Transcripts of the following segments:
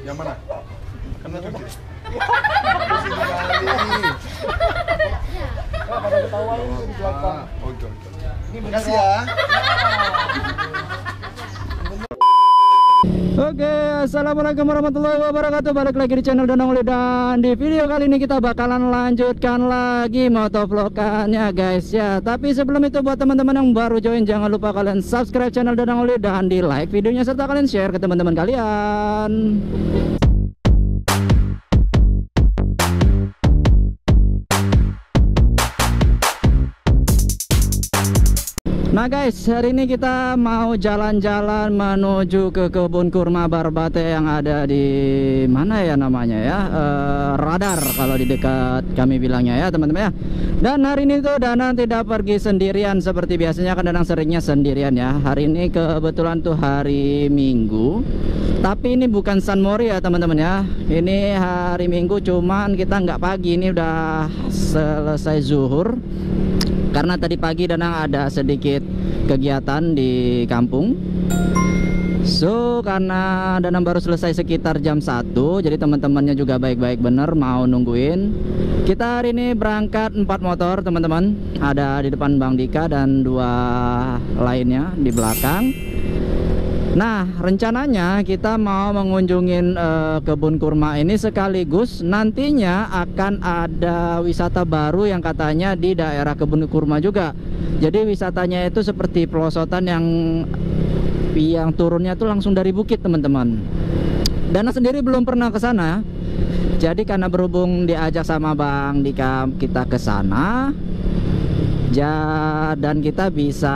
Yang mana? Kena cuci. Pada ketawa ini di belakang. Oh, gitu. Ini Makasih ya. Oke, assalamualaikum warahmatullahi wabarakatuh. Balik lagi di channel Danang Oli, dan di video kali ini kita bakalan lanjutkan lagi motovlognya guys ya. Tapi sebelum itu, buat teman-teman yang baru join, jangan lupa kalian subscribe channel Danang Oli dan di like videonya, serta kalian share ke teman-teman kalian. Nah guys, hari ini kita mau jalan-jalan menuju ke kebun kurma Barbate yang ada di mana ya namanya ya, Radar kalau di dekat kami bilangnya ya teman-teman ya. Dan hari ini tuh Danang tidak pergi sendirian seperti biasanya, kan Danang seringnya sendirian ya. Hari ini kebetulan tuh hari Minggu, tapi ini bukan San Mori ya teman-teman ya. Ini hari Minggu, cuman kita nggak pagi, ini udah selesai zuhur. Karena tadi pagi Danang ada sedikit kegiatan di kampung. So, karena Danang baru selesai sekitar jam 1, jadi teman-temannya juga baik-baik bener mau nungguin. Kita hari ini berangkat 4 motor teman-teman. Ada di depan Bang Dika dan 2 lainnya di belakang. Nah, rencananya kita mau mengunjungin kebun kurma ini, sekaligus nantinya akan ada wisata baru yang katanya di daerah kebun kurma juga. Jadi wisatanya itu seperti pelosotan yang turunnya tuh langsung dari bukit teman-teman. Dana sendiri belum pernah ke sana. Jadi karena berhubung diajak sama Bang Dika kita ke sana, dan kita bisa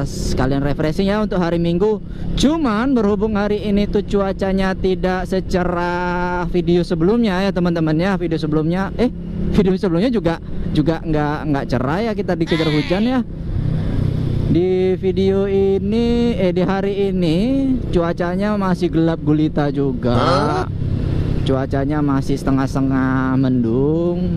sekalian refreshing ya untuk hari Minggu. Cuman berhubung hari ini tuh cuacanya tidak secerah video sebelumnya ya teman-teman ya. Video sebelumnya juga nggak cerah ya, kita dikejar hujan ya. Di video ini di hari ini cuacanya masih gelap gulita juga. Cuacanya masih setengah-setengah mendung.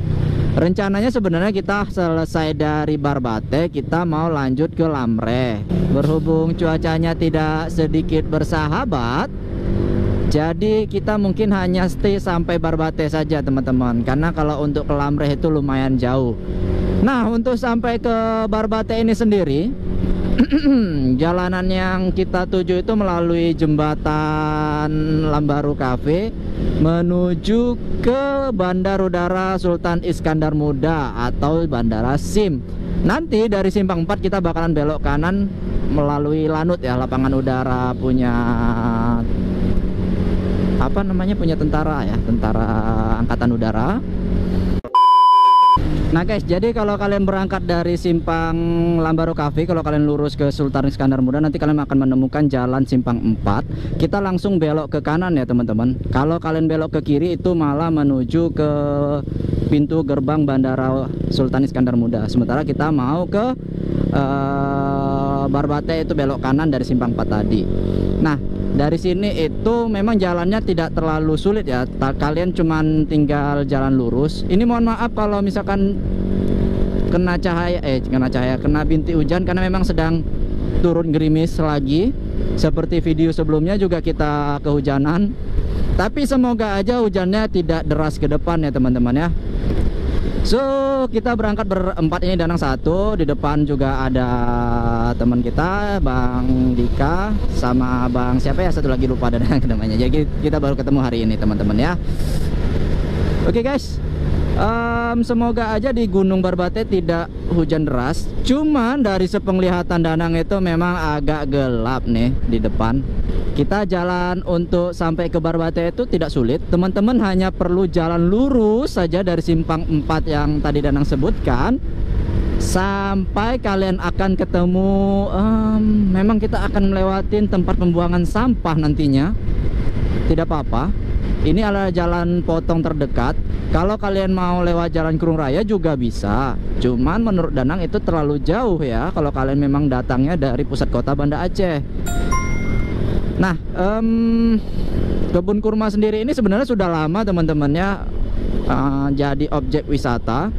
Rencananya sebenarnya kita selesai dari Barbate, kita mau lanjut ke Lamre. Berhubung cuacanya tidak sedikit bersahabat, jadi kita mungkin hanya stay sampai Barbate saja teman-teman. Karena kalau untuk ke Lamre itu lumayan jauh. Nah, untuk sampai ke Barbate ini sendiri, jalanan yang kita tuju itu melalui jembatan Lambaru Cafe menuju ke Bandar Udara Sultan Iskandar Muda atau Bandara SIM. Nanti dari Simpang 4 kita bakalan belok kanan melalui Lanut ya, lapangan udara punya apa namanya, punya tentara ya, tentara angkatan udara. Nah guys, jadi kalau kalian berangkat dari Simpang Lambaru Cafe, kalau kalian lurus ke Sultan Iskandar Muda, nanti kalian akan menemukan jalan Simpang 4. Kita langsung belok ke kanan ya teman-teman. Kalau kalian belok ke kiri itu malah menuju ke pintu gerbang Bandara Sultan Iskandar Muda. Sementara kita mau ke Barbate itu belok kanan dari Simpang 4 tadi. Nah, dari sini itu memang jalannya tidak terlalu sulit ya. Kalian cuman tinggal jalan lurus. Ini mohon maaf kalau misalkan kena bintik hujan, karena memang sedang turun gerimis lagi. Seperti video sebelumnya juga kita kehujanan. Tapi semoga aja hujannya tidak deras ke depan ya teman-teman ya. So, kita berangkat berempat ini, Danang 1, di depan juga ada teman kita Bang Dika sama Bang siapa ya, satu lagi lupa Danang namanya. Jadi kita baru ketemu hari ini teman-teman ya. Oke guys, semoga aja di Gunung Barbate tidak hujan deras. Cuman dari sepenglihatan Danang itu memang agak gelap nih di depan. Kita jalan untuk sampai ke Barbate itu tidak sulit. Teman-teman hanya perlu jalan lurus saja dari Simpang 4 yang tadi Danang sebutkan, sampai kalian akan ketemu memang kita akan melewatin tempat pembuangan sampah nantinya. Tidak apa-apa, ini adalah jalan potong terdekat. Kalau kalian mau lewat jalan Kurung Raya juga bisa. Cuman menurut Danang itu terlalu jauh ya kalau kalian memang datangnya dari pusat kota Banda Aceh. Nah, kebun kurma sendiri ini sebenarnya sudah lama teman-teman ya, jadi objek wisata.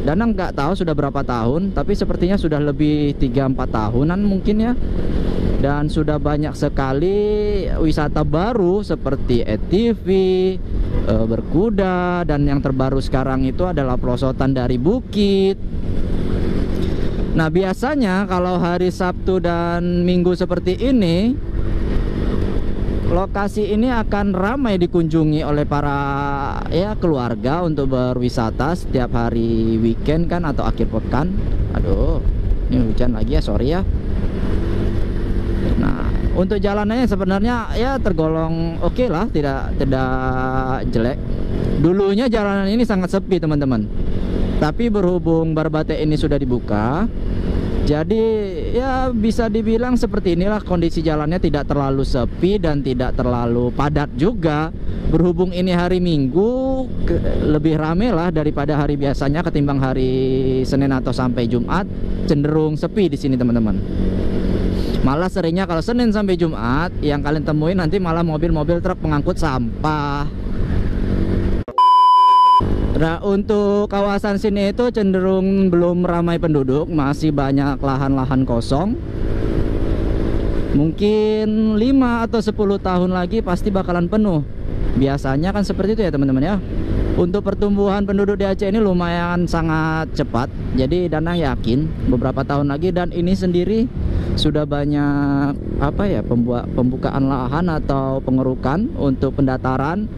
Danang nggak tahu sudah berapa tahun, tapi sepertinya sudah lebih 3-4 tahunan mungkin ya. Dan sudah banyak sekali wisata baru seperti ATV, berkuda, dan yang terbaru sekarang itu adalah pelosotan dari bukit. Nah, biasanya kalau hari Sabtu dan Minggu seperti ini, lokasi ini akan ramai dikunjungi oleh para keluarga untuk berwisata setiap hari weekend kan, atau akhir pekan. Aduh, ini hujan lagi ya, sorry ya. Nah, untuk jalanannya sebenarnya ya tergolong oke lah, tidak jelek. Dulunya jalanan ini sangat sepi teman-teman, tapi berhubung Barbate ini sudah dibuka, jadi ya bisa dibilang seperti inilah kondisi jalannya, tidak terlalu sepi dan tidak terlalu padat juga. Berhubung ini hari Minggu, lebih rame lah daripada hari biasanya ketimbang hari Senin atau sampai Jumat, cenderung sepi di sini teman-teman. Malah seringnya kalau Senin sampai Jumat yang kalian temuin nanti malah mobil-mobil truk pengangkut sampah. Nah, untuk kawasan sini itu cenderung belum ramai penduduk, masih banyak lahan-lahan kosong. Mungkin 5 atau 10 tahun lagi pasti bakalan penuh. Biasanya kan seperti itu ya teman-teman ya. Untuk pertumbuhan penduduk di Aceh ini lumayan sangat cepat. Jadi Danang yakin beberapa tahun lagi, dan ini sendiri sudah banyak pembukaan lahan atau pengerukan untuk pendataran,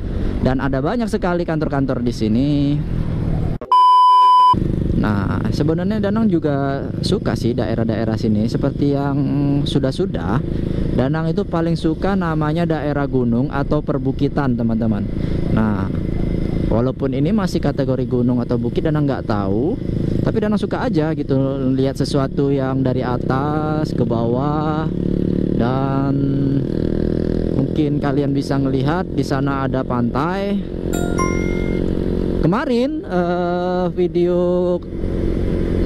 dan ada banyak sekali kantor-kantor di sini. Nah, sebenarnya Danang juga suka sih daerah-daerah sini. Seperti yang sudah-sudah, Danang itu paling suka namanya daerah gunung atau perbukitan teman-teman. Nah, walaupun ini masih kategori gunung atau bukit, Danang nggak tahu, tapi Danang suka aja gitu lihat sesuatu yang dari atas ke bawah. Dan mungkin kalian bisa ngelihat di sana ada pantai. Kemarin video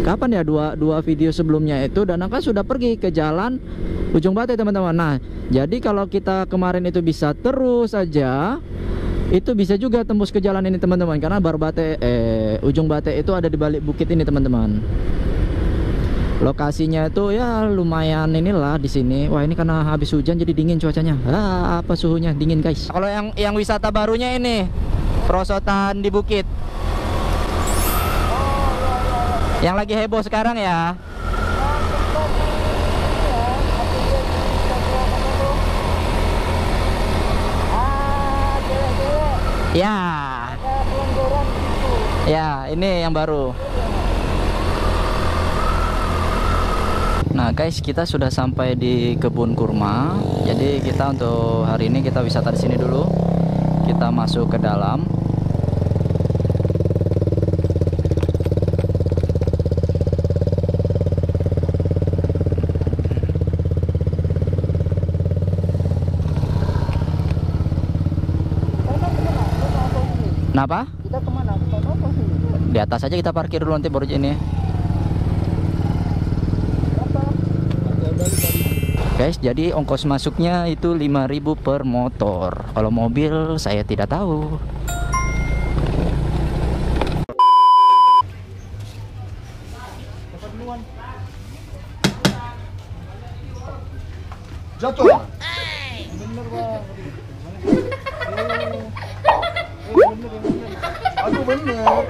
kapan ya, dua video sebelumnya itu Danang kan sudah pergi ke jalan Ujung Bate teman-teman. Nah, jadi kalau kita kemarin itu bisa terus saja, itu bisa juga tembus ke jalan ini teman-teman, karena Barbate Ujung Bate itu ada di balik bukit ini teman-teman. Lokasinya itu ya lumayan inilah di sini. Wah, ini karena habis hujan jadi dingin cuacanya. Apa suhunya dingin guys. Kalau yang wisata barunya ini perosotan di bukit, yang lagi heboh sekarang ya. Ya, ini yang baru. Nah guys, kita sudah sampai di kebun kurma. Jadi kita untuk hari ini kita wisata di sini dulu. Kita masuk ke dalam. Kenapa? Kita kemana? Di atas aja kita parkir dulu, nanti baru ini. Guys, jadi ongkos masuknya itu 5.000 per motor. Kalau mobil saya tidak tahu. Jatuh. Bener bang. Aku bener.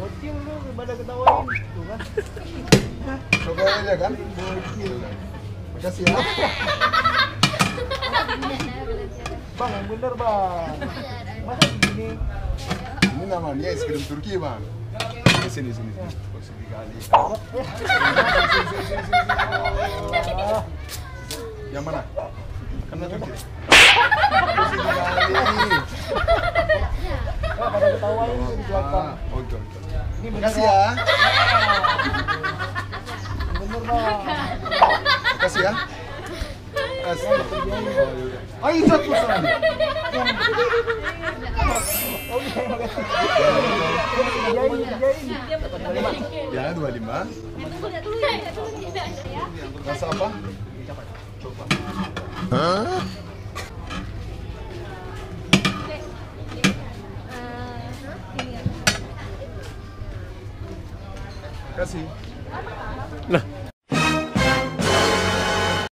Bocil lu pada ketawain tuh kan. Coba aja kan. Makasih ya. Bang, yang bener bang. Masa begini? Ini namanya es krim Turki bang. Sini. Sini kali. Yang mana? Karena Turki. Sini kali. Pada ketawain tuh di belakang. Oke. Ini bener Makasih ya. Bener bang. Makasih ya. Makasih. Ayo jatuh sana. Ya 25. Rasa apa? Coba. Hah? Kasih.